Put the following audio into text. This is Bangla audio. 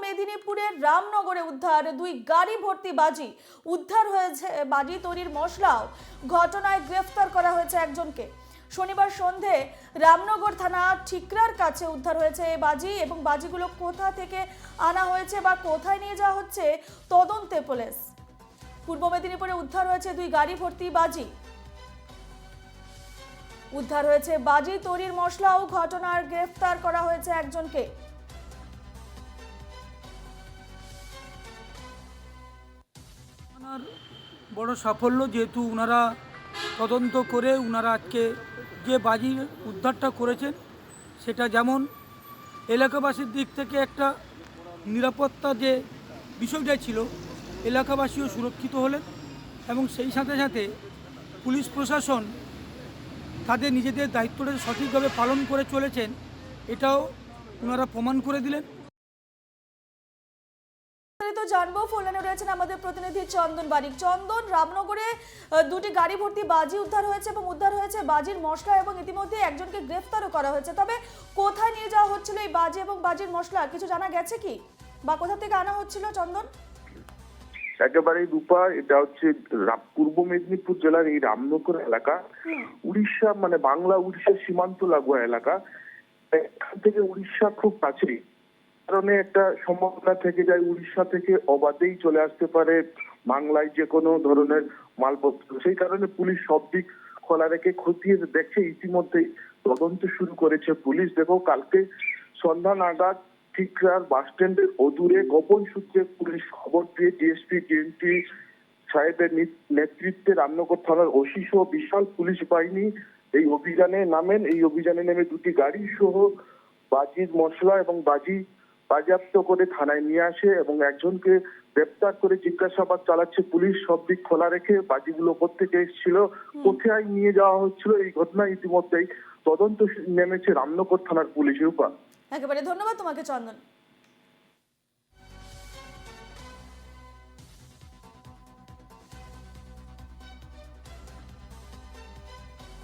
মেদিনীপুরের রামনগরে উদ্ধার দুই গাড়ি ভর্তি বাজি। উদ্ধার হয়েছে বাজি তৈরির মশলাও। ঘটনায় গ্রেফতার করা হয়েছে একজনকে। শনিবার সন্ধে রামনগর থানা ঠিকরার কাছে উদ্ধার হয়েছে এই বাজি এবং বাজিগুলো কোথা থেকে আনা হয়েছে বা কোথায় নিয়ে যাওয়া হচ্ছে তদন্তে পুলিশ। পূর্ব মেদিনীপুরে উদ্ধার হয়েছে দুই গাড়ি ভর্তি বাজি। উদ্ধার হয়েছে বাজি তৈরির মশলাও। ঘটনার গ্রেফতার করা হয়েছে একজনকে। বড় সাফল্য, যেহেতু ওনারা তদন্ত করে ওনারা আজকে যে বাজির উদ্ধারটা করেছেন সেটা যেমন এলাকাবাসীর দিক থেকে একটা নিরাপত্তা যে বিষয়টা ছিল, এলাকাবাসীও সুরক্ষিত হলেন এবং সেই সাথে সাথে পুলিশ প্রশাসন তাদের নিজেদের দায়িত্বটা সঠিকভাবে পালন করে চলেছেন এটাও ওনারা প্রমাণ করে দিলেন। জানবো, ফোনে রয়েছেন আমাদের প্রতিনিধি চন্দন বারিক। চন্দন, রামনগরে দুটি গাড়ি ভর্তি বাজি উদ্ধার হয়েছে এবং উদ্ধার হয়েছে বাজির মশলা এবং ইতিমধ্যে একজনকে গ্রেফতারও করা হয়েছে। তবে কোথায় নিয়ে যাওয়া হচ্ছিল এই বাজি এবং বাজির মশলা কিছু জানা গেছে কি, বা কোথা থেকে আনা হচ্ছিল? চন্দন, একেবারেই রূপা, এটা হচ্ছে পূর্ব মেদিনীপুর জেলার এই রামনগর এলাকা, উড়িষ্যা মানে বাংলা উড়িষ্যা সীমান্ত লাগোয়া এলাকা। এখান থেকে উড়িষ্যা খুব কাছেই, কারণে একটা সম্ভাবনা থেকে যায় উড়িষ্যা থেকে অবাধেই চলে আসতে পারে বাংলায় যে কোনো ধরনের মালপত্র। সেই কারণে পুলিশ সব দিক খোলা রেখে খতিয়ে দেখছে। ইতিমধ্যেই তদন্ত শুরু করেছে পুলিশ। দেখো, কালকে সন্ধ্যা নাগাদ ঠিকরার বাস স্ট্যান্ডের অদূরে গোপন সূত্রে পুলিশ খবর পেয়ে ডিএসপি ডিএনটি সাহেবের নেতৃত্বে রামনগর থানার ওসি সহ বিশাল পুলিশ বাহিনী এই অভিযানে নামেন। এই অভিযানে নেমে দুটি গাড়ি সহ বাজির মশলা এবং বাজি বাজেয়াপ্ত করে থানায় নিয়ে আসে এবং একজনকে গ্রেপ্তার করে জিজ্ঞাসাবাদ চালাচ্ছে পুলিশ। সব দিক খোলা রেখে বাজিগুলো কোত্থেকে এসেছিল, কোথায় নিয়ে যাওয়া হচ্ছিল, এই ঘটনা ইতিমধ্যেই তদন্ত নেমেছে রামনগর থানার পুলিশ। রূপা, একেবারে ধন্যবাদ তোমাকে চন্দন।